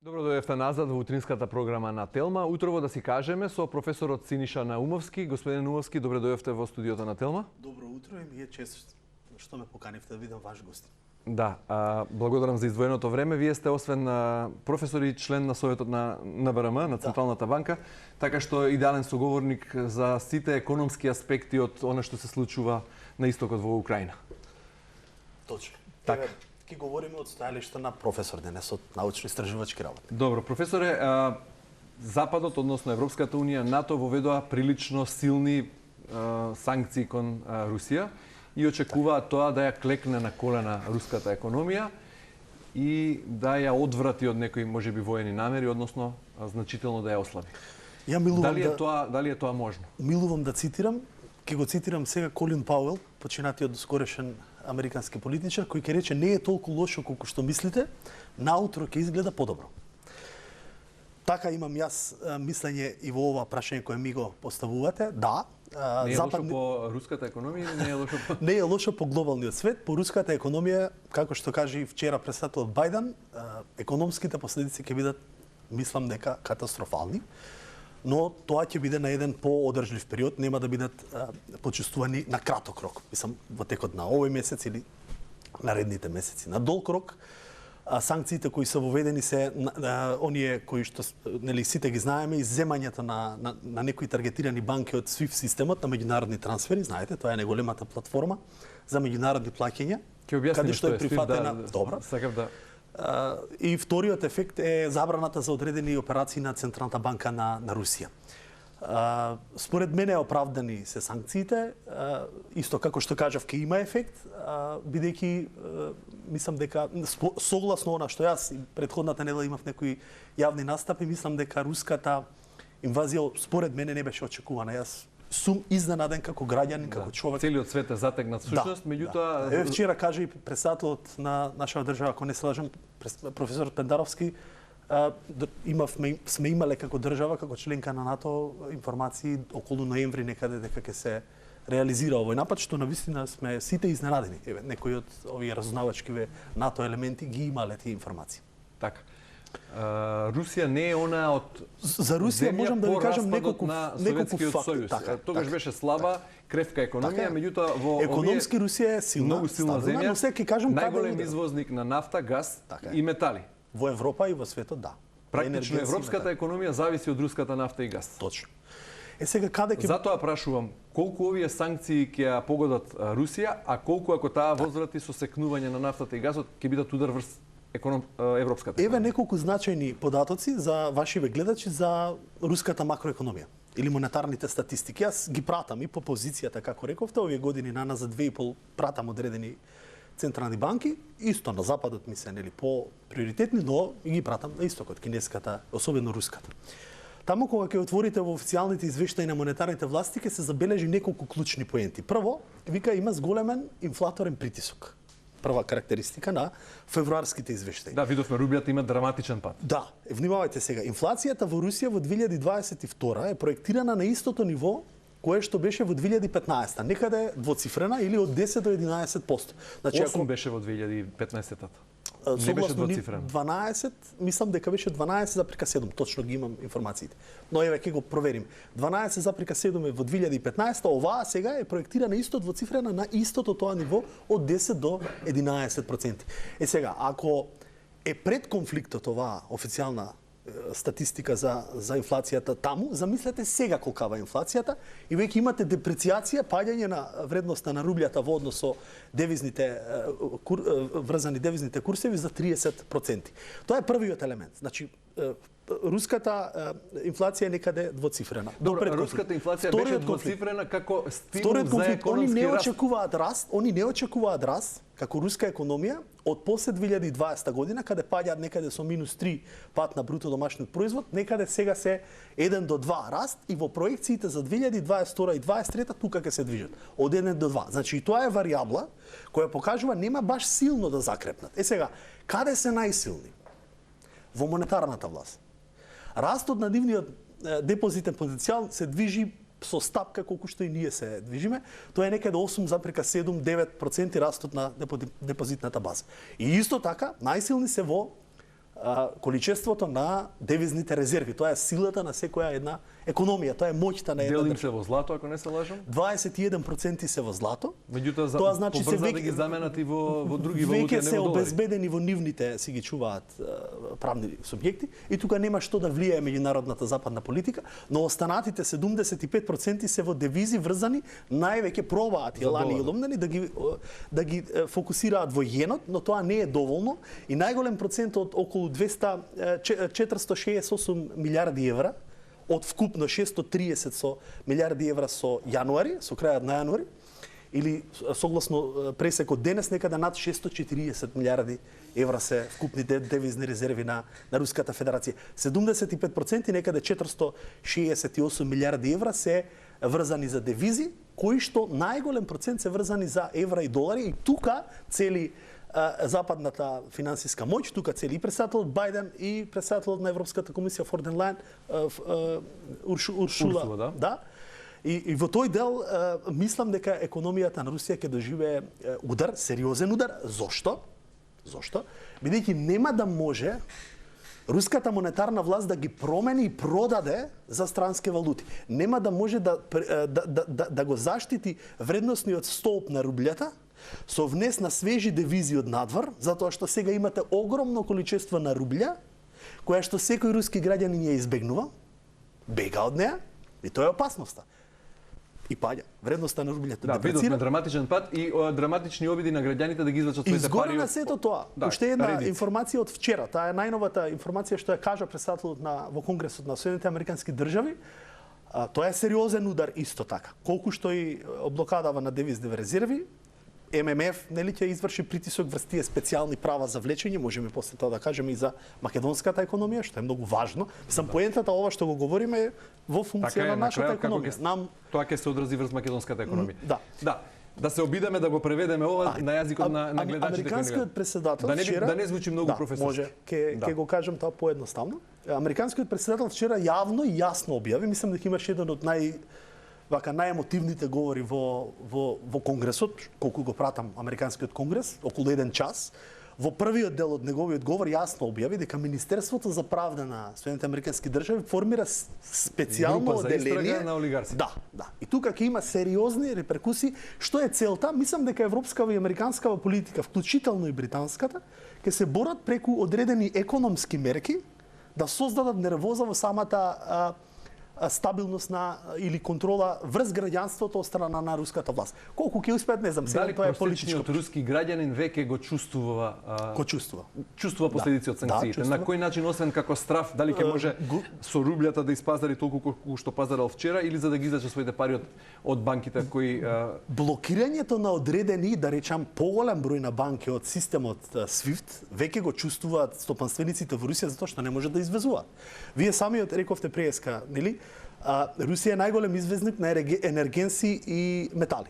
Добро дојдовте назад во утринската програма на Телма. Утрово да си кажеме со професорот Синиша Наумовски. Господин Наумовски, добро дојдовте во студиото на Телма. Добро утро и ми е чест што ме поканивте да видам ваш гост. Да, благодарам за издвоеното време. Вие сте освен професор и член на Советот на НБРМ, на Централната банка, така што идеален соговорник за сите економски аспекти од она што се случува на истокот во Украина. Точно. Така. Ке говориме од стајалиште на професор денес, од научно-истражувачки работи. Добро, професоре, Западот, односно Европската унија, НАТО воведоа прилично силни санкции кон Русија и очекуваат тоа да ја клекне на колена руската економија и да ја одврати од некои можеби воени намери, односно значително да ја ослаби. Ја милувам дали е тоа можно? Милувам да цитирам, ќе го цитирам сега Колин Пауел, починатиот скорешен американски политичар, кој ќе рече не е толку лошо колку што мислите, наутро ќе изгледа подобро. Така имам јас мислење и во ова прашање кое ми го поставувате. Да, не е лошо по руската економија или не е лошо по... Не е лошо по глобалниот свет, по руската економија, како што кажи вчера председателот Бајден, економските последици ќе бидат, мислам дека, катастрофални, но тоа ќе биде на еден поодржлив период, нема да бидат почувствувани на краток рок, мислам во текот на овој месец или наредните месеци. На долг рок, санкциите кои се воведени се оние кои што нели сите ги знаеме, изземањето на некои таргетирани банки од SWIFT системот на меѓународни трансфери, знаете, тоа е најголемата платформа за меѓународни плаќања, каде што е прифатена. Добро. Сакав да И вториот ефект е забраната за одредени операции на Централната банка на Русија. Според мене оправдани се санкциите, исто како што кажав, ќе има ефект, бидејќи мислам дека согласно она што јас претходната недела имав некои јавни настапи, мислам дека руската инвазија според мене не беше очекувана. Јас сум изненаден како граѓанин, како човек. Целиот свет е затегнат всушност, меѓутоа вчера кажа и председателот на нашата држава, ако не се лажам, професор Пендаровски, сме имале како држава, како членка на НАТО, информации околу ноември некаде дека ќе се реализира овој напад, што навистина сме сите изненадени. Некои од овие разузнавачки НАТО елементи ги имале тие информации. Така. Русија не е она од за Русија можам да ви кажам неколку факти. Тогаш беше слаба, кревка економија, меѓутоа во економски Русија е силна, многу силна земја, но сега ќе кажам најголем извозник на нафта, газ и метали. Во Европа и во светот, да. Практично европската економија зависи од руската нафта и газ. Точно. Сега каде ќе... Затоа прашувам, колку овие санкции ќе ја погодат Русија, а колку ако таа возврати со секнување на нафтата и газот ќе бидат удар врз европската? Еве неколку значајни податоци за вашиве гледачи за руската макроекономија или монетарните статистики. Јас ги пратам и по позицијата, како рековте, овие години наназад 2,5 пратам одредени централни банки, исто на западот ми се нели по приоритетни, но и ги пратам на истокот, кинеската, особено руската. Таму кога ќе отворите во официјалните извештаи на монетарните власти ќе се забележи неколку клучни поенти. Прво, вика има зголемен инфлаторен притисок. Прва карактеристика на февруарските извештаи. Да, видовме рублјата има драматичен пат. Да, внимавајте сега. Инфлацијата во Русија во 2022 е проектирана на истото ниво кое што беше во 2015, некаде двоцифрена или од 10 до 11%. Значи 8 беше во 2015-тата. Не беше двоцифрена. 12, мислам дека беше 12,7, точно ги имам информациите. Но еве ќе го проверим. 12,7 е во 2015, оваа сега е проектирана исто двоцифрена на истото тоа ниво од 10 до 11%. Сега, ако е пред конфликтот оваа официјална статистика за инфлацијата таму, замислете сега колкава е инфлацијата и веќе имате депрецијација, паѓање на вредноста на рублјата во однос со девизните врзани девизните курсеви за 30%. Тоа е првиот елемент. Значи руската инфлација е некаде двоцифрена. Добро, руската инфлација беше двоцифрена како стимул за економски раст. Они не очекуваат раст како руска економија од после 2020 година, каде паѓаат некаде со -3 пат на бруто домашниот производ, некаде сега се 1 до 2 раст и во проекциите за 2022 и 2023 тука ќе се движат од 1 до 2. Значи и тоа е варијабла која покажува нема баш силно да закрепнат. Сега, каде се најсилни? Во монетарната власт. Растот на нивниот депозитен потенцијал се движи со стапка колку што и ние се движиме. Тоа е некаде 8,7-9% растот на депозитната база. И исто така, најсилни се во количеството на девизните резерви. Тоа е силата на секоја една економија, тоа е моќта на една Делим држава. се во злато, ако не се лажам. 21% се во злато. Меѓутоа, Тоа значи се побрза да ги заменат и во други валути, веќе а не се во долари. обезбедени во нивните си ги чуваат правни субјекти и тука нема што да влијае меѓународната западна политика, но останатите 75% се во девизи врзани, највеќе пробаат За Елани и долар. Лумнани да ги фокусираат во јенот, но тоа не е доволно и најголем процент од околу 468 милиарди евра од вкупно 630 со милиарди евра со јануари, со крајот на јануари, или согласно пресекот денес некаде над 640 милиарди евра се вкупните девизни резерви на Руската Федерација. 75% некаде 468 милиарди евра се врзани за девизи, кои што најголем процент се врзани за евра и долари и тука цели западната финансиска моќ, тука цели и председателот Бајден и председателот на Европската комисија фон дер Лајен, Уршула, да. И во тој дел мислам дека економијата на Русија ќе доживее удар, сериозен удар. Зошто? Зошто? Бидејќи нема да може руската монетарна власт да ги промени и продаде за странски валути. Нема да може да го заштити вредносниот столб на рублјата со внес на свежи девизи од надвор, затоа што сега имате огромно количество на рублја, која што секој руски граѓанин ја избегнува, бега од неа, и тоа е опасноста. И паѓа. Вредноста на рублјата да, видовме драматичен пат и драматични обиди на граѓаните да ги извлечат своите пари. Изгоре на сето тоа. Да, уште една редици. информација од вчера. Таа е најновата информација што ја кажа председателот во Конгресот на Соединетите Американски држави. Тоа е сериозен удар исто така. Колку што и блокадава на девизни резерви, ММФ нели ќе изврши притисок врз тие специјални права за влечење, можеме после тоа да кажеме и за македонската економија, што е многу важно. Мислам поентата ова што го говориме е во функција на нашата економија. Тоа ќе се одрази врз македонската економија. Да. Да се обидеме да го преведеме ова на јазикот на гледачите. Американскиот председател вчера да не звучи многу професорски. Може, ќе го кажам тоа поедноставно. Американскиот председател вчера јавно и јасно објави, мислам дека имаше еден од најемотивните говори во Конгресот, колку го пратам Американскиот конгрес, околу 1 час. Во првиот дел од неговиот говор јасно објави дека Министерството за правда на Соединетите Американски држави формира специјално одделение на олигарси. Да. И тука ќе има сериозни реперкусии. Што е целта? Мислам дека европскава и американскава политика, вклучително и британската, ќе се борат преку одредени економски мерки да создадат нервоза во самата стабилност или контрола врз граѓанството од страна на руската власт. Колку ќе успеат, не знам, сега тоа е политичко. Дали руски граѓанин веќе го чувствува чувствува последици од санкциите? На кој начин, освен како страф, дали ќе може со рублјата да испазари толку колку што пазарал вчера или за да ги излече своите пари од банките кои блокирањето на одредени, да речам, поголем број на банки од системот SWIFT веќе го чувствуваат стопанствениците во Русија затоа што не може да извезуваат. Вие самиот рековте преска, нели? Русија е најголем извезник на енергенси и метали.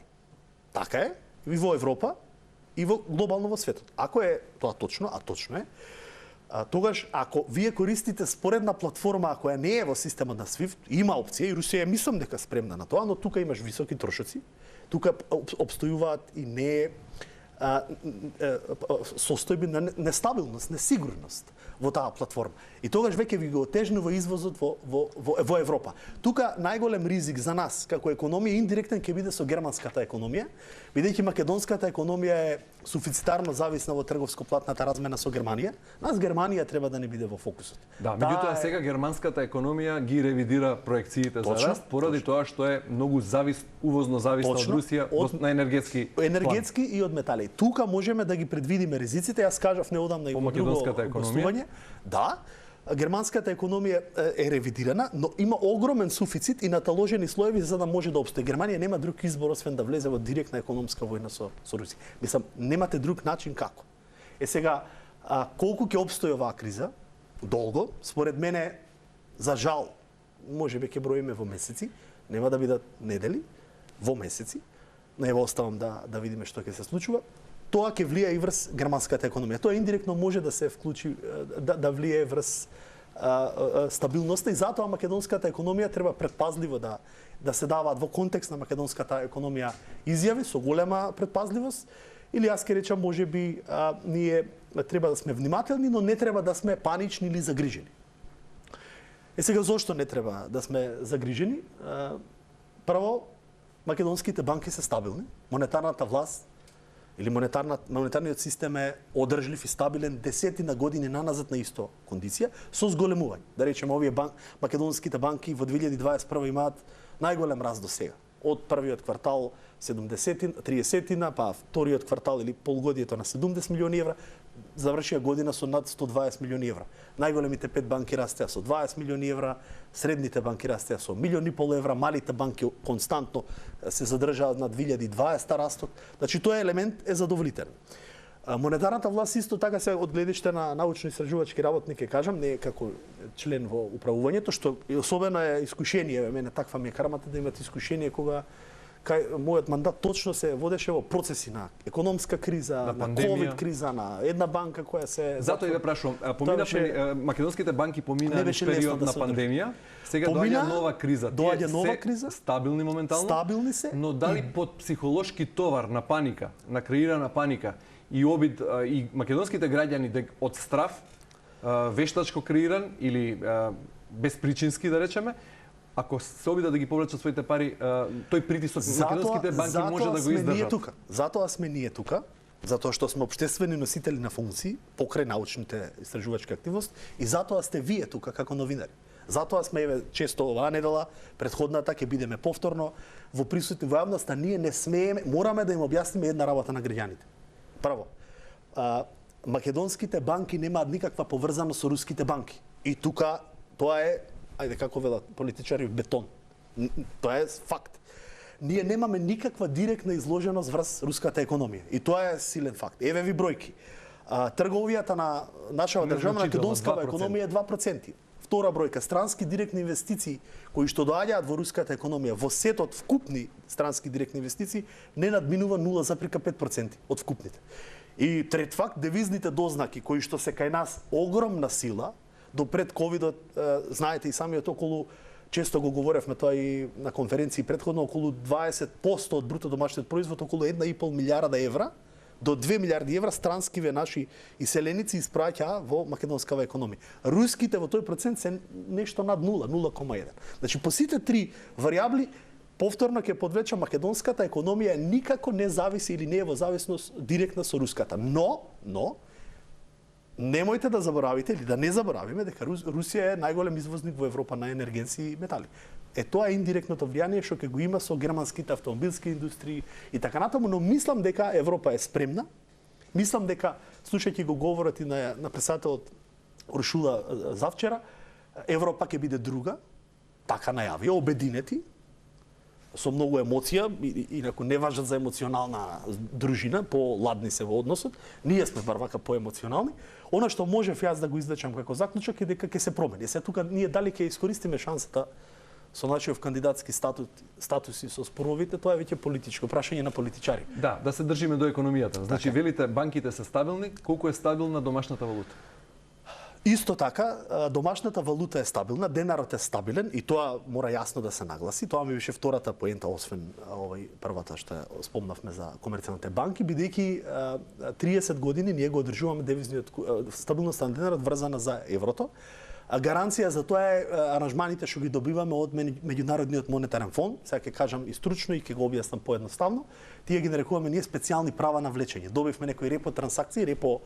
Така е, и во Европа, и глобално во светот. Ако е тоа точно, а точно е, тогаш ако вие користите споредна платформа која не е во системот на SWIFT, има опција и Русија мислам дека спремна на тоа, но тука имаш високи трошоци, тука обстојуваат и не состојби на нестабилност, несигурност во таа платформа. И тогаш веќе ви го отежнува извозот во Европа. Тука најголем ризик за нас како економија индиректен ќе биде со германската економија, бидејќи македонската економија е суфицитарно зависна во трговско-платната размена со Германија. Нас Германија треба да не биде во фокусот. Да, меѓутоа сега германската економија ги ревидира проекциите за раст поради тоа што е многу увозно зависна од Русија на енергетски и од метали. Тука можеме да ги предвидиме ризиците. Јас кажав неодамна и во друго гостување. Да, германската економија е ревидирана, но има огромен суфицит и наталожени слоеви за да може да обстои. Германија нема друг избор освен да влезе во директна економска војна со Русија. Мислам, немате друг начин како. Сега, колку ќе обстои оваа криза? Долго, според мене, за жал, можеби ќе броиме во месеци, нема да бидат недели, во месеци. Но ево оставам да видиме што ќе се случува. Тоа ќе влие и врз германската економија. Тоа индиректно може да се вклучи, да влие врз стабилноста и затоа македонската економија треба предпазливо да се даваат во контекст на македонската економија изјави со голема предпазливост или јас ќе речам можеби ние треба да сме внимателни, но не треба да сме панични или загрижени. Сега зошто не треба да сме загрижени? Прво, македонските банки се стабилни, монетарната власт или монетарниот систем е одржлив и стабилен десетина години наназад на исто кондиција, со зголемување. Да речеме, овие македонските банки во 2021 имаат најголем раст до сега. Од првиот квартал 30-тина, па вториот квартал или полугодието на 70 милиони евра, завршија година со над 120 милиони евра. Најголемите 5 банки растеа со 20 милиони евра, средните банки растеа со 1,5 евра, малите банки константно се задржаат на 2020 растот. Значи тој елемент е задоволителен. Монетарната власт исто така се од гледиште на научно-истражувачки работник, ќе кажам, не како член во управувањето, што особено е искушение, мене таква ми е кармата да имате искушение кога кај мојот мандат точно се водеше во процеси на економска криза, на ковид криза, на една банка која се Затоа ја прашувам, македонските банки поминаа период на пандемија, сега доаѓа нова криза. Доаѓа нова криза. Стабилни моментално. Стабилни се. Но дали под психолошки товар на паника, на креирана паника и обид и македонските граѓани од страв вештачко креиран или безпричински да речеме, ако се обидат да ги повлечат своите пари, тој притисок македонските банки може да го издржат. Затоа сме ние тука, затоа што сме општествени носители на функции покрај научните истражувачки активност и затоа сте вие тука како новинари. Затоа сме еве често оваа недела, претходната ќе бидеме повторно во присутни во јавноста, ние не смееме, мораме да им објасниме една работа на граѓаните. Прво, македонските банки немаат никаква поврзаност со руските банки. И тука тоа е, ајде како велат политичари, бетон. Тоа е факт. Ние немаме никаква директна изложеност врз руската економија. И тоа е силен факт. Еве ви бројки. Трговијата на нашава држава, македонскава економија е 2%. Втора бројка, странски директни инвестиции кои што доаѓаат во руската економија, во сетот вкупни странски директни инвестиции не надминува 0,5% од вкупните. И трет факт, девизните дознаки кои што се кај нас огромна сила, до пред ковидот, знаете и самиот околу, често го говоревме тоа и на конференции предходно, околу 20% од бруто домашниот производ, околу 1,5 милиарда евра, до 2 милиарди евра странскиве наши иселеници испраќаа во македонскава економија. Руските во тој процент се нешто над 0,1. Значи по сите три варијабли повторно ќе подвечам, македонската економија никако не зависи или не е во зависност директна со руската. Но немојте да заборавите или да не заборавиме дека Русија е најголем извозник во Европа на енергенци и метали. Тоа е индиректното влијание што ќе го има со германските автомобилски индустрии и така натаму, но мислам дека Европа е спремна. Мислам дека, слушајќи го говорот и на председателот Уршула завчера, Европа ќе биде друга, така најавија, обединети, со многу емоција, инаку не важат за емоционална дружина, по-ладни се во односот. Ние сме бар вака по-емоционални. Она што можев јас да го извлечам како заклучок е дека ќе се промени. Се тука ние дали ќе искористиме шансата со нашиот кандидатски статус и со споровите, тоа е веќе политичко прашање на политичари. Да се држиме до економијата. Значи велите банките се стабилни, колку е стабилна домашната валута? Исто така, домашната валута е стабилна, денарот е стабилен и тоа мора јасно да се нагласи. Тоа ми беше втората поента, освен првата што спомнавме за комерцијалните банки, бидејќи 30 години ние го одржуваме девизниот стабилноста на денарот врзана за еврото. Гаранција за тоа е аранжманите што ги добиваме од Меѓународниот монетарен фонд. Сега ќе кажам и стручно и ќе го објаснам поедноставно. Тие ги нарекуваме ние специјални права на влечење. Добивме некои репо трансакции, репо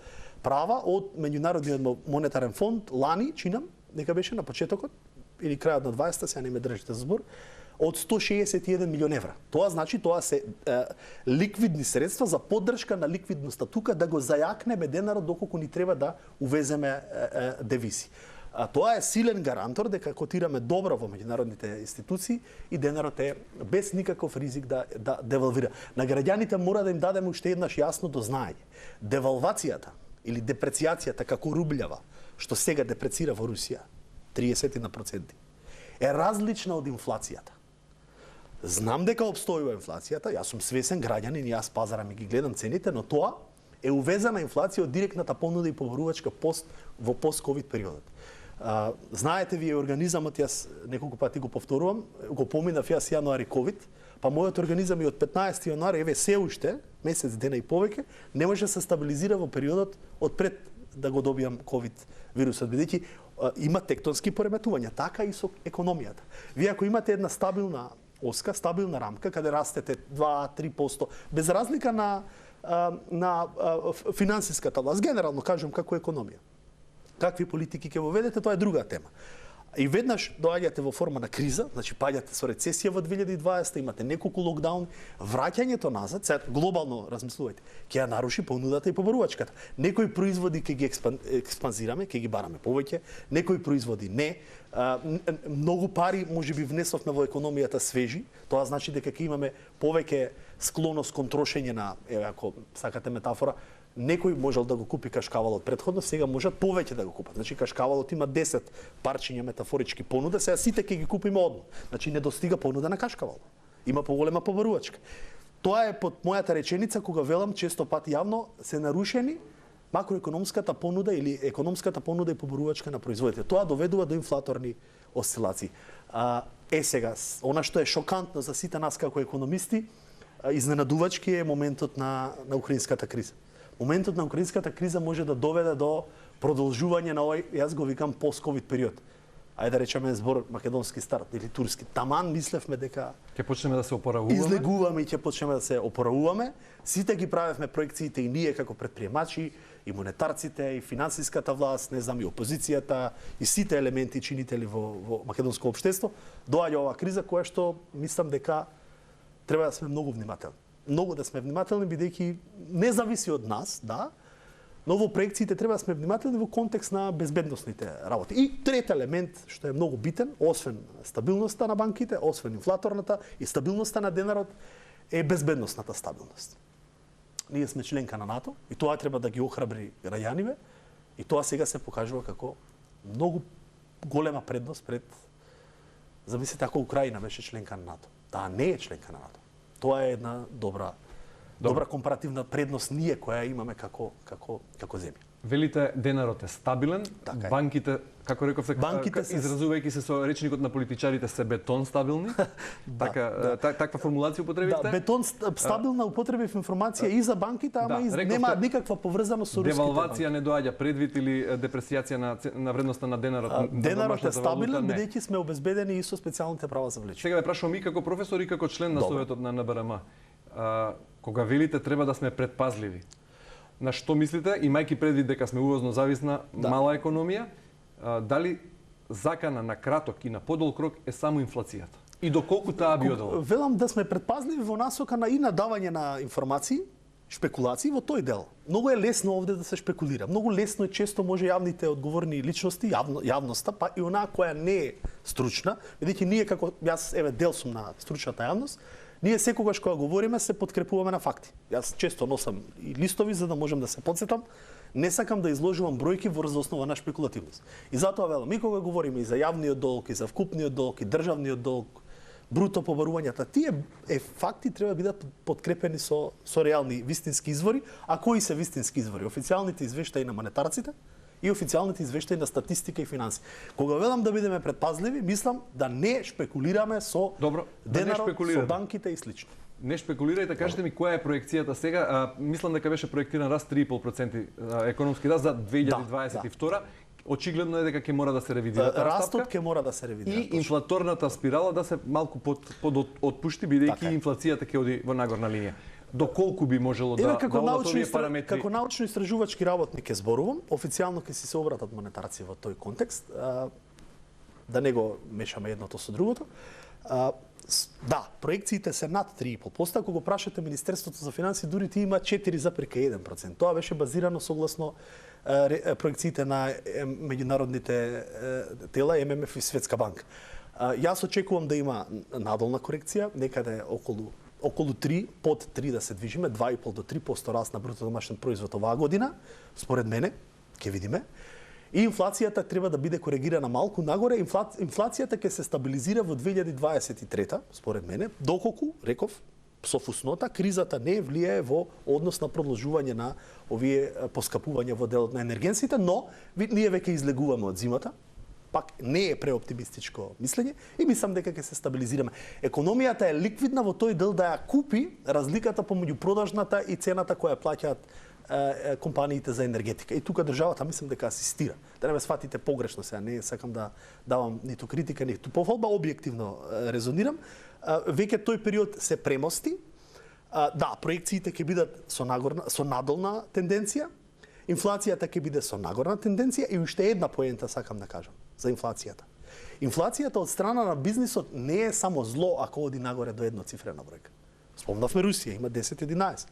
права од Меѓународниот монетарен фонд лани, чинам, нека беше на почетокот или крајот на 20-та, сега не ме држите за збор, од 161 милион евра. Тоа значи тоа се ликвидни средства за поддршка на ликвидноста тука да го зајакнеме денарот доколку ни треба да увеземе девизи. Тоа е силен гарантор дека котираме добро во меѓународните институции и денарот е без никаков ризик да девалвира. На граѓаните мора да им дадеме уште еднаш јасно дознаење. Девалвацијата или депрeciјацијата како рублјава, што сега депрецира во Русија, 30%, е различна од инфлацијата. Знам дека обстојува инфлацијата, јас сум свесен граѓанин, јас пазарам и ги гледам цените, но тоа е увезена инфлација од директната понуда и побарувачка во пост-ковид периодот. Знаете вие организамот, јас неколку пати го повторувам, го поминав јас јануари ковид, па мојот организам и од 15 јануари, еве се уште, месец дена и повеќе, не може да се стабилизира во периодот од пред да го добијам ковид вирусот, бидејќи има тектонски пореметувања, така и со економијата. Вие ако имате една стабилна оска, стабилна рамка, каде растете 2-3%, без разлика на финансиската власт, генерално кажем како економија. Какви политики ќе воведете, тоа е друга тема. И веднаш доаѓате во форма на криза, значи паѓате со рецесија во 2020, имате неколку локдаун, враќањето назад, сега глобално размислувајте, ќе ја наруши понудата и побарувачката. Некои производи ќе ги експанзираме, ќе ги бараме повеќе, некои производи не. Многу пари можеби внесовме во економијата свежи, тоа значи дека ќе имаме повеќе склоност кон трошење на, ако сакате метафора, некој можел да го купи кашкавалот претходно, сега можат повеќе да го купат. Значи кашкавалот има 10 парчиња метафорички понуда, сега сите ќе ги купиме одно. Значи не достига понуда на кашкавал. Има поголема побарувачка. Тоа е под мојата реченица кога велам често пати јавно се нарушени макроекономската понуда или економската понуда и побарувачка на производите. Тоа доведува до инфлаторни осцилации. Сега, она што е шокантно за сите нас како економисти, изненадувачки е моментот на украинската криза. Моментот на украинската криза може да доведе до продолжување на овој, јас го викам пост-ковид период. Ајде да речеме збор македонски старт или турски. Таман мислевме дека ќе почнеме да се опоравуваме. Излегуваме и ќе почнеме да се опоравуваме. Сите ги правевме проекциите и ние како претприемачи, и монетарците, и финансиската власт, не знам, и опозицијата, и сите елементи чинители во македонско општество. Доаѓа оваа криза која што мислам дека треба да сме многу внимателни. Многу да сме внимателни, бидејќи не зависи од нас, да, но во проекциите треба да сме внимателни во контекст на безбедносните работи. И трет елемент, што е многу битен, освен стабилноста на банките, освен инфлаторната и стабилноста на денарот, е безбедносната стабилност. Ние сме членка на НАТО и тоа треба да ги охрабри граѓаниве и тоа сега се покажува како многу голема предност пред, замислите ако Украина беше членка на НАТО. Таа не е членка на НАТО. Тоа е една добра компаративна предност ние која имаме како земја. Велите денарот е стабилен, така е. Банките, како рековте, изразувајќи се со речникот на политичарите, се бетон стабилни. Таква формулација употребите? Да, бетон стабилна употреба в информација и за банките, ама нема никаква поврзаност со руските банки. Девалвација не доаѓа предвид или депресијација на вредноста на денарот? Денарот е стабилен, бидејќи сме обезбедени и со специјалните права за влечување. Сега ве прашувам и како професор и како член на Советот на НБРМ. Кога велите треба да сме предпазливи, на што мислите, имајќи предвид дека сме увозно зависна мала економија, дали закана на краток и на подолг рок е само инфлацијата? И доколку таа би одела? Велам да сме предпазливи во насока на и на давање на информации, шпекулации во тој дел. Многу е лесно овде да се шпекулира. Многу лесно и често може јавните одговорни личности, јавноста, па и онаа која не е стручна, бидејќи ние како јас дел сум на стручната јавност, ние секогаш кога говориме се подкрепуваме на факти. Јас често носам и листови за да можам да се подсетам. Не сакам да изложувам бројки во основа на шпекулативност. И затоа велам, ми кога говориме и за јавниот долг, и за вкупниот долг, и државниот долг, бруто побарувањата, тие факти треба да бидат подкрепени со реални вистински извори. А кои се вистински извори? Официјалните извештаи на монетарците и официјалните извештаи на статистика и финанси. Кога велам да бидеме предпазливи, мислам да не шпекулираме со денарот, со банките и слично. Не шпекулирајте, кажете ми која е проекцијата сега. Мислам дека беше проектиран раст 3,5% економски раст за 2022. Очигледно е дека ќе мора да се ревидира таа растот ќе мора да се ревидира. И инфлаторната спирала да се малку под отпушти, бидејќи инфлацијата ќе оди во нагорна линија. Доколку би можело да одат овие параметри? Како научно-истражувачки работник ќе зборувам, официјално ќе си се обратат монетарци во тој контекст, да не го мешаме едното со другото. Да, проекциите се над 3,5%, ако го прашате Министерството за финанси, дури ти има 4,1%. Тоа беше базирано согласно проекциите на меѓународните тела, ММФ и Светска банка. Јас очекувам да има надолна корекција, некаде околу 3, под 3 да се движиме, 2,5 до 3% раст на бруто домашен производ оваа година, според мене, ќе видиме. И инфлацијата треба да биде коригирана малку нагоре. Инфлацијата ќе се стабилизира во 2023, според мене, доколку, реков, со фуснота, кризата не влијае во однос на продолжување на овие поскапувања во делот на енергенсите, но ние веќе излегуваме од зимата. пак не е преоптимистичко мислење и мислам дека ќе се стабилизираме. Економијата е ликвидна во тој дел да ја купи разликата помеѓу продажната и цената која плаќаат компаниите за енергетика. И тука државата мислам дека асистира. Да не ме сватите погрешно сега, не сакам да давам ниту критика, ниту пофалба, објективно резонирам. Веќе тој период се премости. Да, проекциите ќе бидат со надолна тенденција, инфлацијата ќе биде со нагорна тенденција и уште една поента сакам да кажам за инфлацијата. Инфлацијата од страна на бизнисот не е само зло ако оди нагоре до едноцифрена бројка. Спомнавме Русија, има 10-11.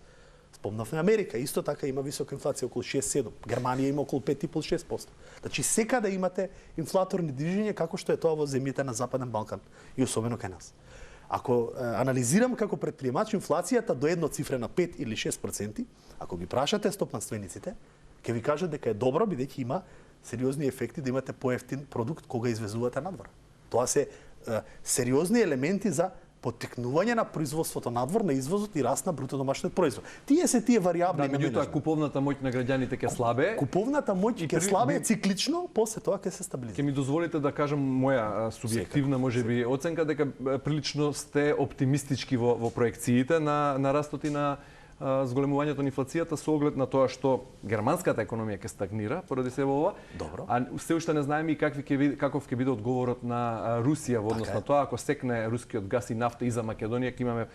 Спомнавме Америка, исто така има висока инфлација, околу 6-7. Германија има околу 5,5-6%. Значи секаде имате инфлаторни движења како што е тоа во земјите на Западен Балкан и особено кај нас. Ако анализирам како предприемач инфлацијата до едноцифрена 5 или 6%, ако ги прашате стопанствениците, ќе ви кажат дека е добро бидејќи има сериозни ефекти да имате поевтин продукт кога извезувате надвор. Тоа се сериозни елементи за поттикнување на производството надвор, на извозот и раст на бруто домашниот производ. Тие се тие варијабли. Да, меѓутоа куповната моќ на граѓаните ќе слабее. Куповната моќ ќе слабее циклично, после тоа ќе се стабилизира. Ќе ми дозволите да кажам моја субјективна можеби оценка дека прилично сте оптимистички во проекциите на растот и на зголемувањето на инфлацијата со оглед на тоа што германската економија ќе стагнира поради се ова. Добро. А се уште не знаеме и каков ќе биде одговорот на Русија во однос на тоа ако секне рускиот газ и нафта и за Македонија ќе имаме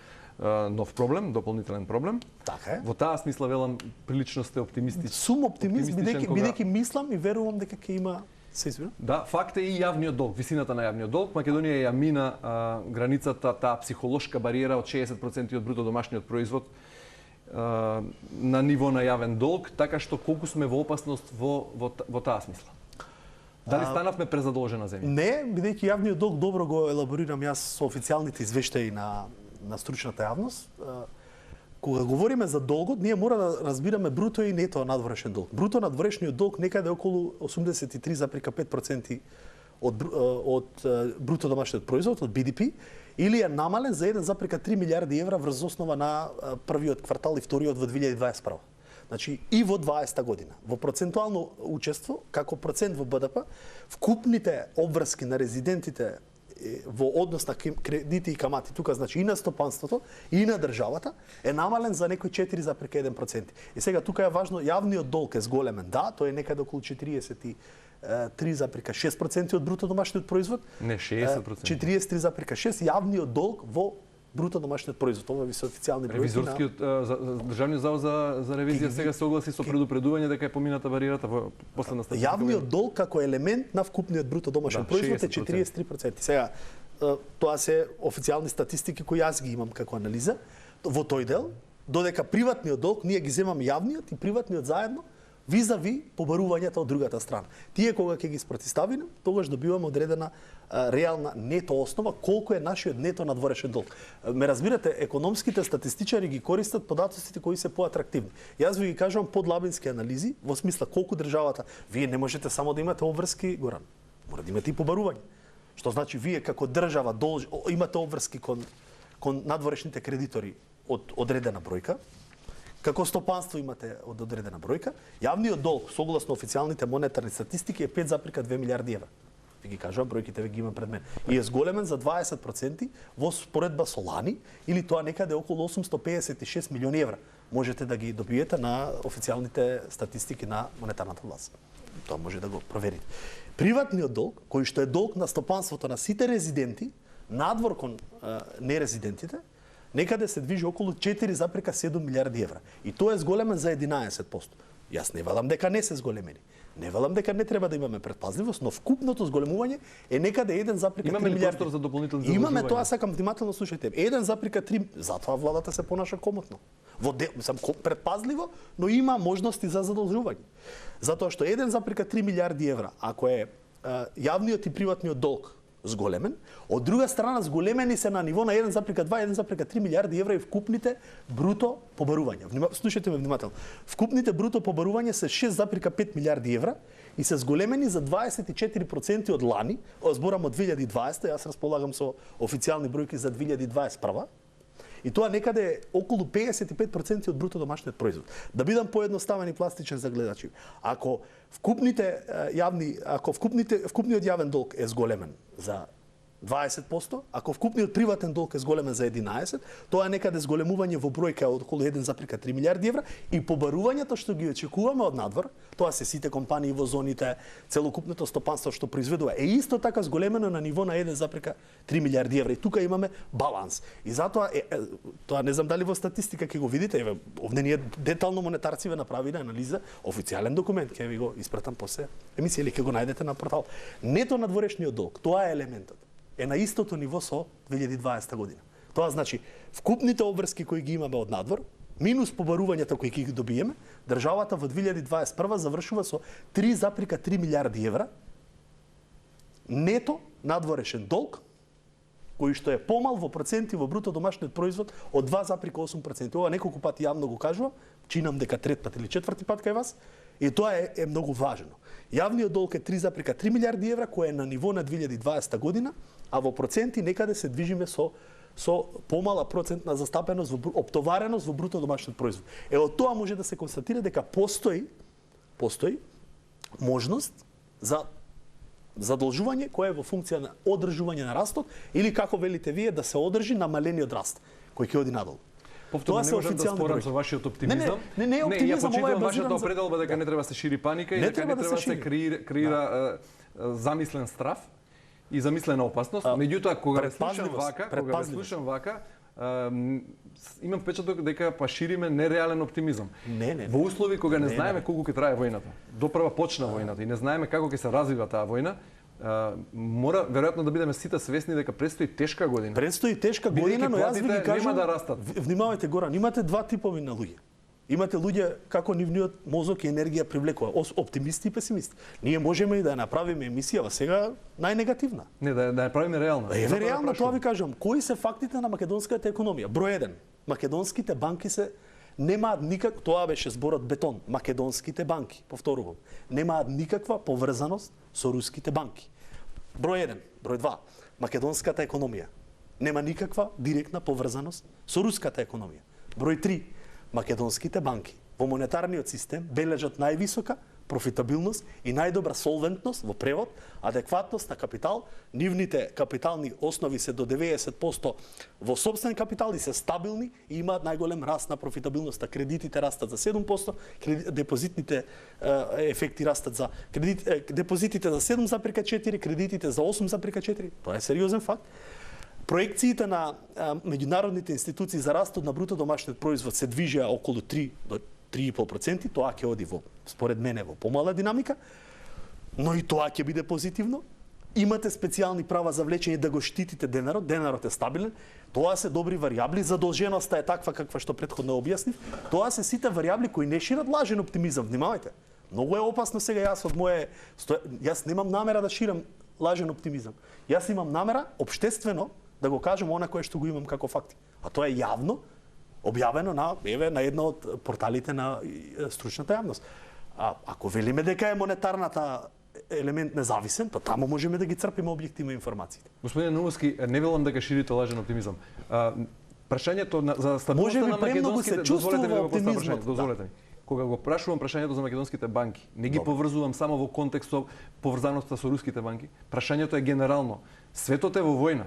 нов проблем, дополнителен проблем. Така е. Во таа смисла велам прилично сте оптимистични. Сум оптимист бидејќи мислам и верувам дека ќе има Да, факт е и јавниот долг, висината на јавниот долг. Македонија ја мина границата, таа психолошка бариера од 60% од бруто домашниот производ на ниво на јавен долг, така што колку сме во опасност во таа смисла? Дали станавме презадолжена земја? Не, бидејќи јавниот долг добро го елаборирам јас со официјалните извештаи на стручната јавност. Кога говориме за долгот, ние мора да разбираме бруто и нето надворешен долг. Бруто надворешниот долг некаде околу 83,5% од бруто домашниот производ, од BDP, или е намален за 1,3 милиарди евра врз основа на првиот квартал и вториот во 2021. Значи и во 2020 година. Во процентуално учество, како процент во БДП, вкупните обврски на резидентите во однос на кредити и камати, тука значи и на стопанството, и на државата, е намален за некои 4,1%. И сега тука е важно, јавниот долг е зголемен, да, тој е некаде околу 43,6% од бруто домашниот производ. Не, 60%. 43,6% јавниот долг во бруто домашниот производ. Ова ви се официјални бројки. Ревизорскиот државниот завод за ревизија сега се огласи со предупредување дека е помината бариерата во последна статистика. Јавниот долг како елемент на вкупниот бруто домашен производ е 43%. Сега тоа се официјални статистики кои јас ги имам како анализа во тој дел, додека приватниот долг ние ги земаме јавниот и приватниот заедно визави побарувањата од другата страна. Тие кога ќе ги спротиставиме, тогаш добиваме одредена реална нето основа колку е нашиот нето надворешен долг. Ме разбирате, економските статистичари ги користат податоците кои се поатрактивни. Јас ви ги кажувам подлабински анализи во смисла колку државата, вие не можете само да имате обврски, Горан. Мора да имате и побарување. Што значи вие како држава имате обврски кон надворешните кредитори од одредена бројка. Како стопанство имате од одредена бројка, јавниот долг согласно официјалните монетарни статистики е 5,2 милиарди евра. Ви ги кажувам, бројките ви ги имам пред мен. И е зголемен за 20% во споредба со лани, или тоа некаде околу 856 милиони евра. Можете да ги добиете на официјалните статистики на монетарната власт. Тоа може да го проверите. Приватниот долг, кој што е долг на стопанството на сите резиденти, надвор кон нерезидентите, некаде се движи околу 4,7 милиарди евра. И тоа е зголемен за 11%. Јас не велам дека не се зголемени. Не велам дека не треба да имаме предпазливост, но вкупното зголемување е некаде 1,3 милиарди. Имаме ли простор за дополнителни задолжувања? Имаме, тоа сакам внимателно слушајте. 1,3, затоа владата се понаша комотно. Предпазливо, но има можности за задолжување. Затоа што 1,3 милиарди евра, ако е јавниот и приватниот долг зголемен, од друга страна зголемени се на ниво на 1,2-1,3 милиарди евра и вкупните бруто побарувања. Слушајте ме внимателно. Вкупните бруто побарувања се 6,5 милиарди евра и се зголемени за 24% од лани, зборам од 2020, јас располагам со официјални бројки за 2021, И тоа некаде е околу 55% од бруто домашниот производ. Да бидам поедноставен и пластичен за гледачи. Ако вкупниот јавен долг е зголемен за 20%, ако вкупниот приватен долг е зголемен за 11%, тоа е некаде зголемување во бројка од околу 1,3 милиарди евра и побарувањето што ги очекуваме од надвор, тоа се сите компании во зоните, целокупното стопанство што произведува, е исто така зголемено на ниво на 1,3 милиарди евра. И тука имаме баланс. И затоа тоа не знам дали во статистика ќе го видите, еве овде ние детално монетарци ве направиле анализа, официјален документ, ќе ви го испратам после емисија или ќе го најдете на портал. Нето надворешниот долг, тоа е елементот, е на истото ниво со 2020 година. Тоа значи, вкупните обврски кои ги имаме од надвор, минус побарувањата кои ги добиеме, државата во 2021 завршува со 3,3 милиарди евра нето надворешен долг, кој што е помал во проценти во бруто домашниот производ од 2,8%. Ова неколку пати јавно го кажувам, чинам дека трет пат или четврти пат кај вас, и тоа е многу важно. Јавниот долг е 3,3 милиарди евра, кој е на ниво на 2020 година, а во проценти некаде се движиме со помала процентна застапеност, оптовареност во бруто домашниот производ. Од тоа може да се констатира дека постои можност за задолжување кој е во функција на одржување на растот или како велите вие да се одржи намалениот раст кој ќе оди надолу. Повторно не можам да спорам со вашиот оптимизам. Не, оптимизам, ова е базиран вашата за определба дека не треба да се шири паника и дека не треба да се креира замислен страф и замислена опасност. Меѓутоа кога ве слушам вака, имам впечаток дека па шириме нереален оптимизам. Не. Во услови кога не знаеме колку ќе трае војната. Допрва почна војната и не знаеме како ќе се развива таа војна, мора веројатно да бидеме сите свесни дека предстои тешка година. Предстои тешка година, но јас ви ги кажам, нема да растат. Внимавајте, Горан, имате два типови на луѓе. Имате луѓе како нивниот мозок и енергија привлекува, оптимисти и песимисти. Ние можеме и да ја направиме емисија сега најнегативна. Не, да ја направиме реална. Еве реално тоа ви кажам, кои се фактите на македонската економија? Број 1. Македонските банки се немаат никак, тоа беше зборот бетон, македонските банки, повторувам, немаат никаква поврзаност со руските банки. Број 1, број 2, македонската економија нема никаква директна поврзаност со руската економија. Број 3, македонските банки во монетарниот систем бележат највисока профитабилност и најдобра солвентност во превод, адекватност на капитал, нивните капитални основи се до 90% во собствен капитал и се стабилни и имаат најголем раст на профитабилноста. Кредитите растат за 7%, депозитните ефекти растат за депозитите за 7,4, кредитите за 8,4. Тоа е сериозен факт. Проекциите на меѓународните институции за растот на бруто домашниот производ се движеа околу 3 до 3,5%, тоа ќе оди според мене во помала динамика, но и тоа ќе биде позитивно. Имате специјални права за влечење да го штитите денарот е стабилен, тоа се добри варијабли, задолженоста е таква каква што претходно објаснив, тоа се сите варијабли кои не шират лажен оптимизам, внимавајте. Многу е опасно сега јас немам намера да ширам лажен оптимизам. Јас имам намера општествено да го кажам она кое што го имам како факти. А тоа е јавно објавено на една од порталите на стручната јавност. Ако велиме дека е монетарната елемент независен, па таму можеме да ги црпиме објективно информациите. Господин Нуловски, не велам дека ширите лажен оптимизам. Прашањето за стабилноста на македонските, дозволете ми. Кога го прашувам прашањето за македонските банки, не ги поврзувам само во контекст со поврзаноста со руските банки. Прашањето е генерално. Светот е во војна.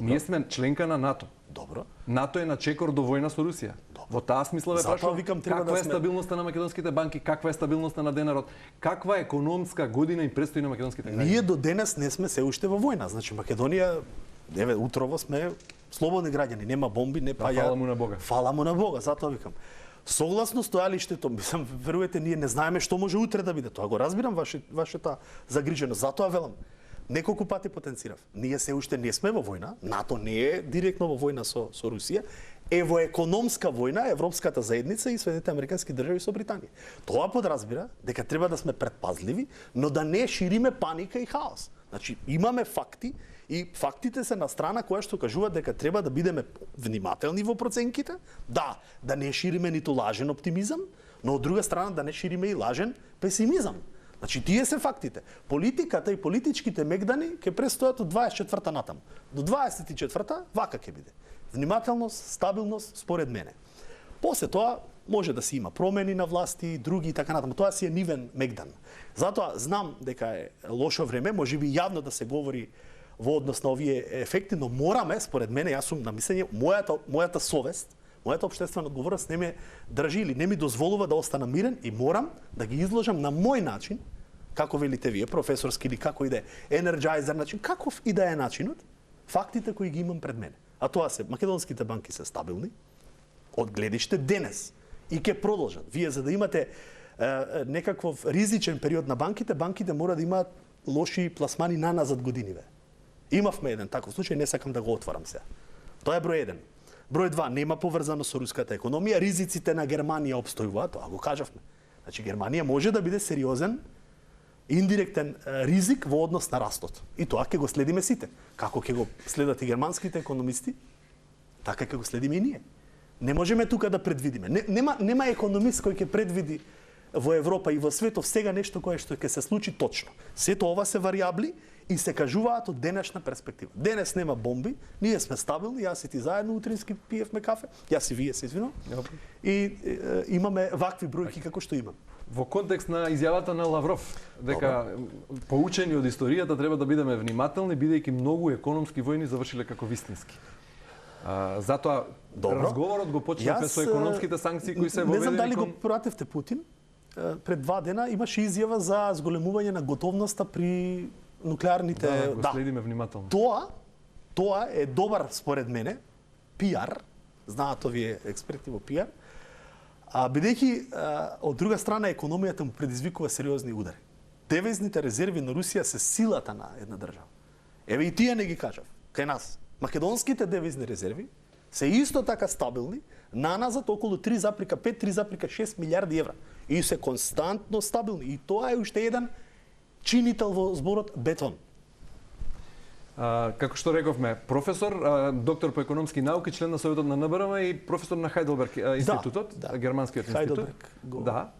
Ние сме членка на НАТО. Добро. НАТО е на чекор до војна со Русија. Во таа смисла ве прашувам каква е стабилноста на македонските банки, каква е стабилноста на денарот, каква економска година им предстои на македонските граѓани. Ние до денес не сме се уште во војна. Значи Македонија, утрово сме слободни граѓани, нема бомби, не паја. Фала му на Бога. Фала му на Бога, затоа викам. Согласно стојалиштето, мислам, верувате, ние не знаеме што може утре да биде. Тоа го разбирам вашата загриженост. Затоа велам. Неколку пати потенцирав. Ние се уште не сме во војна, НАТО не е директно во војна со Русија, е во економска војна Европската заедница и Соединетите американски држави со Британија. Тоа подразбира дека треба да сме предпазливи, но да не шириме паника и хаос. Значи, имаме факти и фактите се на страна која што кажуваат дека треба да бидеме внимателни во проценките, да не шириме ниту лажен оптимизам, но од друга страна да не шириме и лажен песимизам. Значи, тие се фактите. Политиката и политичките мегдани ќе престојат од 24-та натаму. До 24-та вака ќе биде. Внимателност, стабилност, според мене. После тоа може да се има промени на власти, други и така натаму. Тоа си е нивен мегдан. Затоа знам дека е лошо време, може би јавно да се говори во однос на овие ефекти, но мораме, според мене, јас сум на мислење, мојата совест, мојата општествена одговорност не ме држи или не ми дозволува да остана мирен и морам да ги изложам на мој начин, како велите вие, професорски или како и да е, енерджайзер начин, каков и да е начинот, фактите кои ги имам пред мене. А тоа се, македонските банки се стабилни, од гледиште денес, и ќе продолжат. Вие за да имате некаков ризичен период на банките, банките мора да имаат лоши пласмани назад годиниве. Имавме еден таков случај, не сакам да го отварам сега. Тоа е број 1. Број 2, нема поврзано со руската економија, ризиците на Германија опстојуваат, тоа го кажавме. Значи Германија може да биде сериозен индиректен ризик во однос на растот. И тоа ќе го следиме сите. Како ќе го следат и германските економисти, така ќе го следиме и ние. Не можеме тука да предвидиме. Нема економист кој ќе предвиди во Европа и во светов сега нешто кое што ќе се случи точно. Сето ова се варијабли и се кажуваат од денешна перспектива. Денес нема бомби, ние сме стабилни, јас и ти заедно утрински пиевме кафе, јас и вие се извинувам. И имаме вакви бројки како што имам. Во контекст на изјавата на Лавров, дека поучени од историјата треба да бидеме внимателни, бидејќи многу економски војни завршиле како вистински. Затоа разговорот го почнавме со економските санкции кои се воведени. Не знам дали го пратевте Путин. Пред 2 дена имаше изјава за зголемување на готовноста при нуклеарните... Да, го следиме внимателно. Тоа е добар, според мене, пиар, знаат овие експерти во пиар, бидејќи од друга страна економијата му предизвикува сериозни удари. Девизните резерви на Русија се силата на една држава. Еве и тие не ги кажав, кај нас. Македонските девизни резерви се исто така стабилни, наназад околу 3,5-3,6 милиарди евра. И се константно стабилни. И тоа е уште еден чинител во зборот бетон. Како што рековме, професор, доктор по економски науки, член на Советот на НБРМ и професор на Хајделберг институтот, германскиот институт. Да.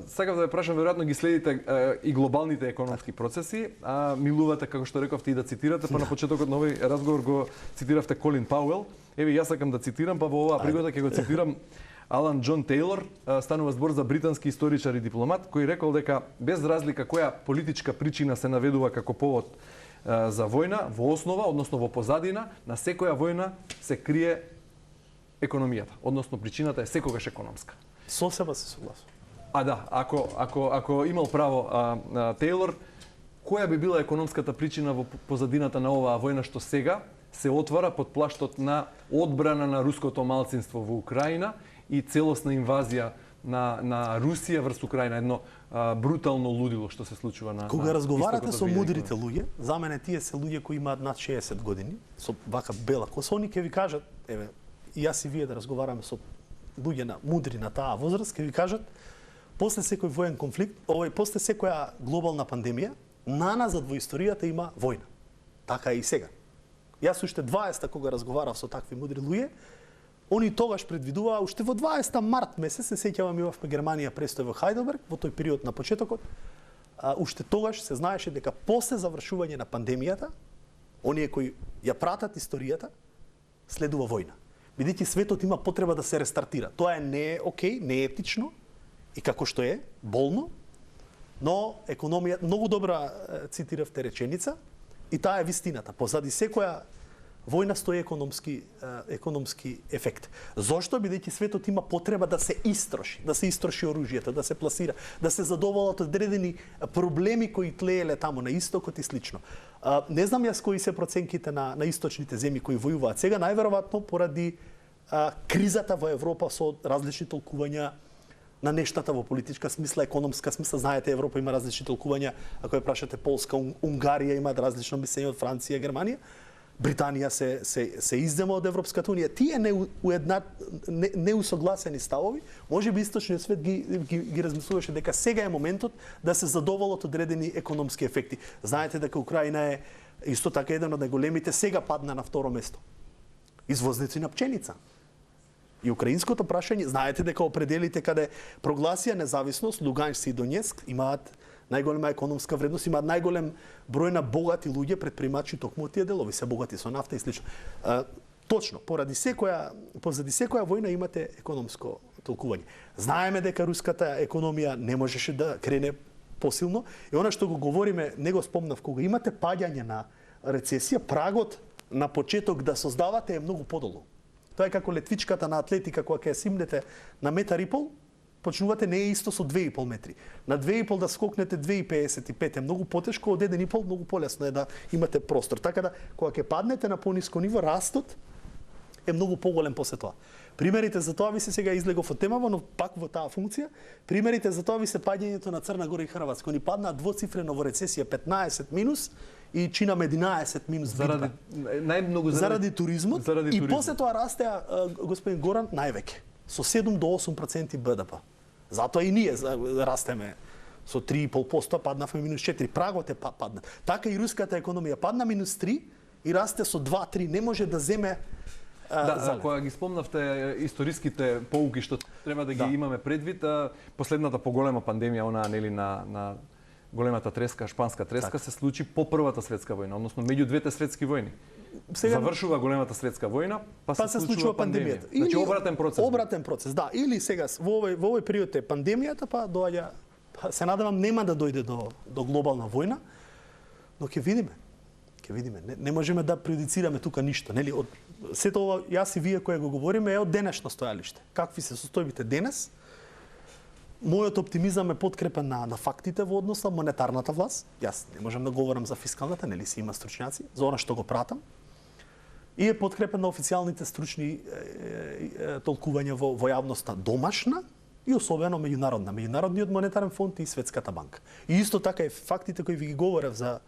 Сакав да ве прашам, веројатно ги следите и глобалните економски процеси, а милувате, како што рековте, и да цитирате, па на почетокот на овој разговор го цитиравте Колин Пауел. Еве, јас сакам да цитирам, па во оваа пригода ќе го цитирам Алан Џон Тейлор, станува збор за британски историчар и дипломат, кој рекол дека без разлика која политичка причина се наведува како повод за војна, во основа, односно во позадина, на секоја војна се крие економијата, односно причината е секогаш економска. Сосема се согласувам. Да, ако имал право Тейлор, која би била економската причина во позадината на оваа војна што сега се отвара под плаштот на одбрана на руското малцинство во Украина и целосна инвазија на Русија врз Украина, едно брутално лудило што се случува на... Кога разговарате со мудрите луѓе, за мене тие се луѓе кои имаат над 60 години, со вака бела коса, они ќе ви кажат, еве, и јас и вие да разговараме со луѓе на мудри на таа возраст, ќе ви кажат, после секој воен конфликт, после секоја глобална пандемија, наназад во историјата има војна. Така и сега. Јас уште 20-та кога разговарав со такви мудри луѓе, они тогаш предвидуваа, уште во 20 март месец, се сеќавам, имавме Германија престој во Хајделберг, во тој период на почетокот, уште тогаш се знаеше дека после завршување на пандемијата, оние кои ја пратат историјата, следува војна. Бидејќи светот има потреба да се рестартира. Тоа не е окей, не е етично, и како што е, болно, но економија, многу добра цитиравте реченица, и таа е вистината. Позади секоја војна стои економски ефект. Зошто? Бидејќи светот има потреба да се истроши оружјето, да се пласира, да се задоволат одредени проблеми кои тлееле таму на истокот и слично. Не знам јас кои се проценките на источните земји кои војуваат сега, најверојатно поради кризата во Европа со различни толкувања на нештата во политичка смисла, економска смисла. Знаете, Европа има различни толкувања. Ако ја прашате Полска, Унгарија имаат различно мислење од Франција, Германија. Британија се издема од Европската унија. Тие неусогласени ставови, може би источниот свет ги размислуваше дека сега е моментот да се задоволат одредени економски ефекти. Знаете дека Украина е исто така еден од најголемите, сега падна на второ место. Извозници на пченица. И украинското прашање, знаете дека определите каде прогласија независност, Луганск и Донецк имаат најголема економска вредност, имаат најголем број на богати луѓе, предпримачи токму од тие делови, се богати со нафта и слично. Точно, позади секоја војна имате економско толкување. Знаеме дека руската економија не можеше да крене посилно и она што го говориме, не го спомнав, кога имате паѓање на рецесија, прагот на почеток да создавате е многу подолу. Тоа е како летвичката на атлетика кога ќе симнете на метар и пол, почнувате не е исто со 2,5 метри. На 2,5 да скокнете 2,55 е многу потешко, од 1,5 многу полесно е да имате простор. Така да кога ќе паднете на пониско ниво, растот е многу поголем после тоа. Примерите за тоа ви се сега излегов од темава, но пак во таа функција. Примерите за тоа ви се паѓањето на Црна Гора и Хрватска. Ни паднаа двоцифрено во рецесија 15 минус и чинам 11 минус заради најмногу заради туризмот. И после тоа растеа, господин Горан, највеќе со 7 до 8% БДП. Затоа и ние растеме со 3,5%, паднавме минус 4. Прагот е падна. Така и руската економија падна минус 3 и расте со 2-3. Не може да земе кога ги спомнавте историските поуки што треба да ги имаме предвид, последната поголема пандемија, онаа нели на големата треска, шпанска треска, се случи по Првата светска војна, односно меѓу двете светски војни. Сега завршува големата светска војна, па се случува пандемија. Значи обратен процес. Обратен процес, да. Или сега во овој период е пандемијата, па доаѓа, се надевам нема да дојде до глобална војна, но ќе видиме. Не можеме да преюдицираме тука ништо, нели? Од сето ова јас и вие кои го говориме е од денешно стојалиште. Какви се состојбите денес? Мојот оптимизам е подкрепен на фактите во однос на монетарната власт. Јас не можам да говорам за фискалната, нели си има стручњаци, за она што го пратам. И е подкрепен на официјалните стручни толкувања во јавноста домашна и особено меѓународна. Меѓународниот монетарен фонд и Светската банка. И исто така е фактите кои ви ги говорев за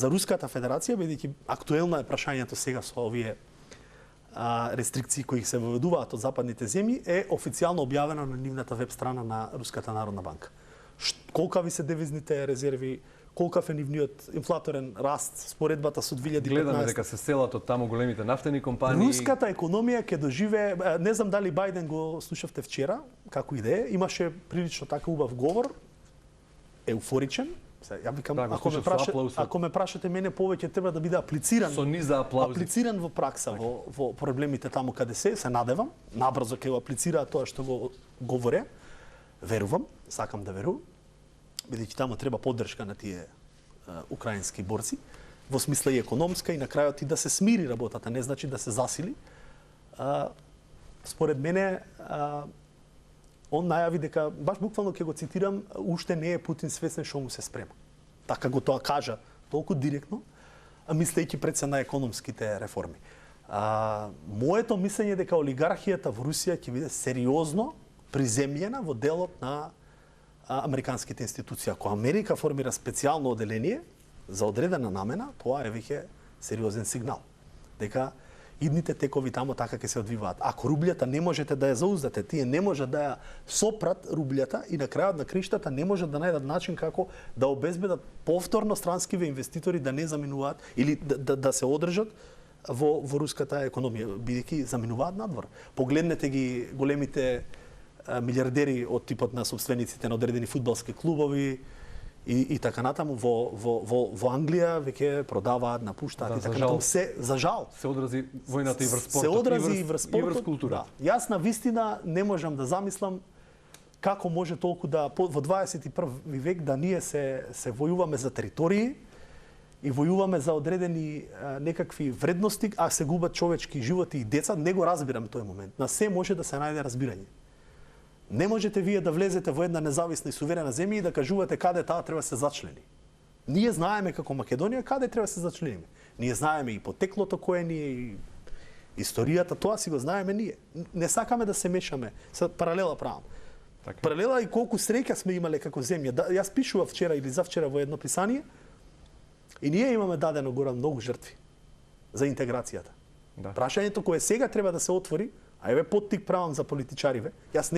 Руската Федерација, бидејќи актуелно е прашањето сега со овие рестрикции кои се воведуваат од западните земји, е официјално објавено на нивната веб страна на Руската Народна банка. Колкави се девизните резерви, колкав е нивниот инфлаторен раст, споредбата со 2015. Гледаме дека се селат од таму големите нафтени компании. Руската економија ќе доживее, не знам дали Бајден го слушавте вчера, како иде, имаше прилично така убав говор, еуфоричен. Ја викам, ако ме прашате мене, повеќе треба да биде аплициран. Со низа аплаузи. Аплициран во пракса, во проблемите таму каде се надевам. Набрзо ќе го аплицираат тоа што го говоре. Верувам, сакам да верувам. Бидејќи таму треба поддршка на тие украински борци, во смисла и економска, и на крајот и да се смири работата, не значи да се засили. Според мене, он најави дека, баш буквално ќе го цитирам, уште не е Путин свесен што му се спрема. Така го тоа кажа, толку директно, мислејќи пред се на економските реформи. Моето мислење дека олигархијата во Русија ќе биде сериозно приземljena во делот на американските институции. Ако Америка формира специјално оделение за одредена намена, тоа е веќе сериозен сигнал. Дека идните текови таму така ќе се одвиваат. Ако рублјата не можете да ја зауздате, тие не може да ја сопрат рублјата и на крајот на криштата не може да најдат начин како да обезбедат повторно странскиве инвеститори да не заминуваат или да се одржат во руската економија, бидејќи заминуваат надвор. Погледнете ги големите милиардери од типот на собствениците на одредени фудбалски клубови и така натаму во Англија веќе продаваат, напуштаат и така натаму. За жал се одрази војната и врз спортот. Се одрази и врз спортот, и врз култура. Да. Јас на вистина не можам да замислам како може толку да во 21 век да ние се војуваме за територии и војуваме за одредени некакви вредности, а се губат човечки животи и деца. Не го разбирам тој момент. На се може да се најде разбирање. Не можете вие да влезете во една независна и суверена земја и да кажувате каде таа треба се зачлени. Ние знаеме како Македонија каде треба се зачлениме. Ние знаеме и потеклото кое ни е, и историјата, тоа си го знаеме ние. Не сакаме да се мешаме. Паралела правам. Така. Паралела и колку среќа сме имале како земја. Јас пишував вчера или завчера во едно писание и ние имаме дадено гора многу жртви за интеграцијата. Да. Прашањето кое сега треба да се отвори, а еве поттик правам за политичариве. Јас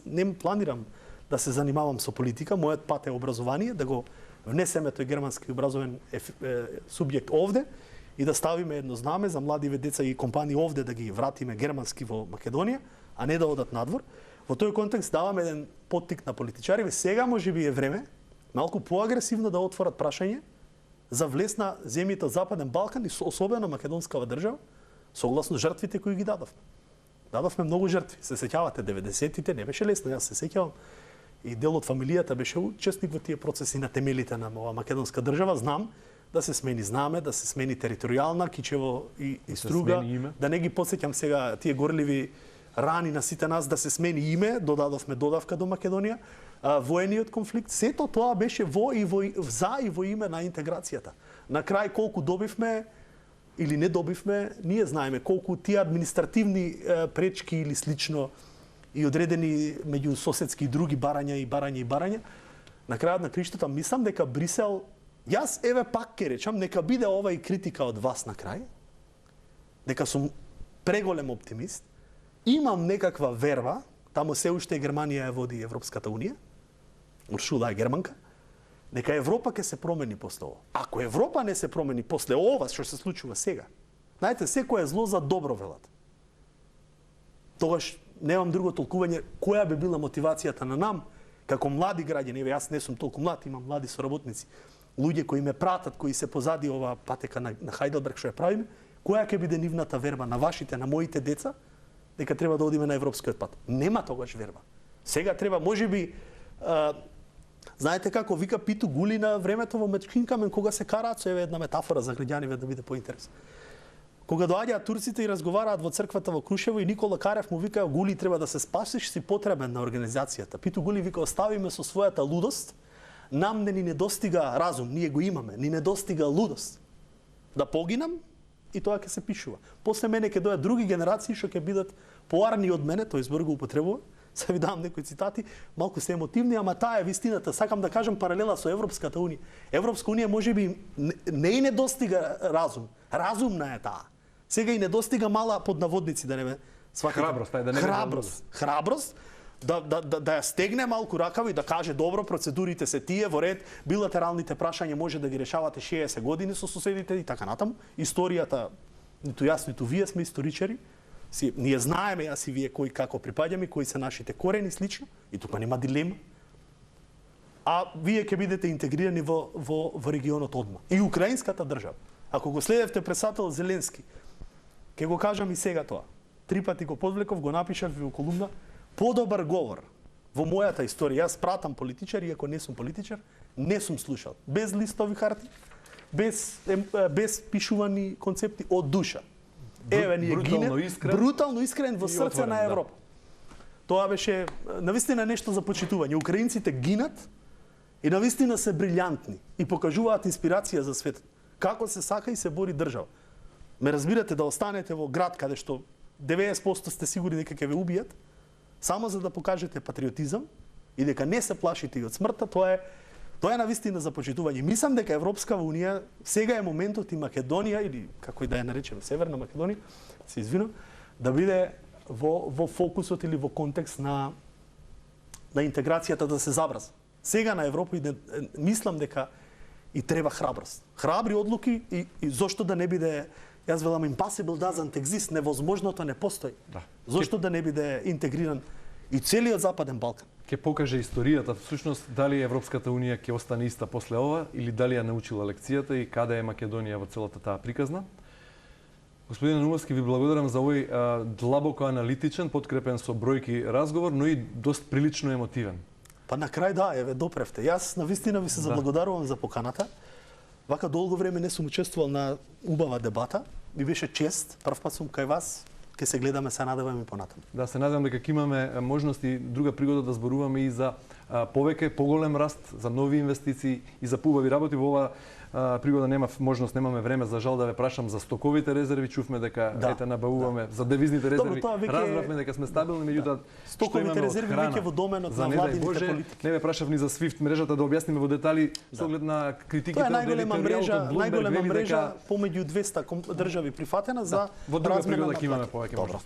не планирам да се занимавам со политика, мојот пат е образование, да го внесеме тој германски образовен субјект овде и да ставиме едно знаме за младиве деца и компании овде да ги вратиме германски во Македонија, а не да одат надвор. Во тој контекст даваме еден поттик на политичариве. Сега можеби е време малку поагресивно да отворат прашање за влез на земјите од Западен Балкан и особено македонскава држава согласно жртвите кои ги дадовме. Дадовме многу жртви. Се сеќавате 90-тите, не беше лесно, јас се сеќавам. И дел од фамилијата беше учесник во тие процеси на темелите на оваа македонска држава. Знам да се смени знаме, да се смени територијална, Кичево и Струга, да не ги потсеќам сега тие горливи рани на сите нас, да се смени име, додадовме додавка до Македонија, воениот конфликт, сето тоа беше за и во име на интеграцијата. На крај колку добивме или не добивме, ние знаеме колку тие административни пречки или слично и одредени меѓу соседски и други барања, на крајот на криштата мислам дека Брисел, јас еве пак ќе речам, нека биде ова и критика од вас на крај, дека сум преголем оптимист, имам некаква верба, таму се уште Германија ја води Европската унија, Уршула е германка, дека Европа ќе се промени после ова. Ако Европа не се промени после ова што се случува сега, знаете, секое зло за добро велат. Тогаш немам друго толкување која би била мотивацијата на нам како млади граѓани. Еве јас не сум толку млад, имам млади соработници, луѓе кои ме пратат, кои се позади оваа патека на Хајделберг што ја правиме, која ќе биде нивната верба на вашите, на моите деца, дека треба да одиме на европскиот пат. Нема тогаш верба. Сега треба можеби знаете како вика Питу Гули на времето во Мечкинкамен кога се караат, со еве една метафора за граѓаниве да биде поинтерес. Кога доаѓаат турците и разговараат во црквата во Крушево и Никола Карев му вика Гули треба да се спасиш, си потребен на организацијата. Питу Гули вика оставиме со својата лудост, нам не ни недостига разум, ние го имаме, ни недостига лудост. Да погинам и тоа ќе се пишува. После мене ќе дојдат други генерации што ќе бидат поарни од мене, тој збор го употребува. Се ви давам некои цитати, малку се емотивни, ама таа е вистината. Сакам да кажам паралела со Европската унија. Европска унија можеби не и недостига разум. Разумна е таа. Сега и недостига мала под наводници да не ме сватите. Храброст. Да ја стегне малку ракава и да каже добро, процедурите се тие во ред, билатералните прашања може да ги решавате 60 години со соседите и така натаму. Историјата, ниту јас, ниту вие сме историчари. Ние знаеме, јас и вие, кои како припаѓаме, кои се нашите корени слично, и тука нема дилема. А вие ќе бидете интегрирани во регионот одма. И украинската држава. Ако го следевте председател Зеленски, ќе го кажам и сега тоа. 3 пати го подвлеков, го напишав во колумна, подобар говор во мојата историја. Јас пратам политичари, иако не сум политичар, не сум слушал. Без листови харти, без пишувани концепти, од душа. Еве ние брутално искрен во срце на Европа. Тоа беше навистина нешто за почитување. Украинците гинат и навистина се брилјантни и покажуваат инспирација за светот. Како се сака и се бори држава. Ме разбирате да останете во град каде што 90% сте сигурни дека ќе ве убијат, само за да покажете патриотизам и дека не се плашите и од смртта, тоа е навистина за почитување. Мислам дека Европска унија сега е моментот и Македонија или како и да ја наречеме Северна Македонија, се извинувам, да биде во фокусот или во контекст на интеграцијата да се забрза. Сега на Европа мислам дека и треба храброст. Храбри одлуки и зошто да не биде, јас велам impossible doesn't exist, невозможното не постои. Да. Зошто да не биде интегриран и целиот Западен Балкан? Ќе покаже историјата всушност дали Европската унија ќе остане иста после ова или дали ја научила лекцијата и каде е Македонија во целата таа приказна. Господин Наумовски, ви благодарам за овој длабоко аналитичен, подкрепен со бројки разговор, но и доста прилично емотивен. Па на крај да, еве допревте. Јас навистина ви се заблагодарувам за поканата. Вака долго време не сум учествувал на убава дебата. Ми беше чест, прв пат сум кај вас. Ке се гледаме, се надеваме и понатаму. Да, се надевам дека ќе имаме можност и друга пригода да зборуваме и за повеќе, поголем раст, за нови инвестиции и за поубави работи. Во ова пригода немаме време за жал да ве прашам за стоковите резерви, чувме дека ете набавуваме за девизните резерви. Разбравме дека сме стабилни, меѓутоа стоковите резерви веќе во доменот на владините политики. Не ве прашав ни за SWIFT мрежата да објасниме во детали со оглед на критиките од најголема мрежа помеѓу 200 држави прифатена за во друга пригода ќе имаме повеќе можност.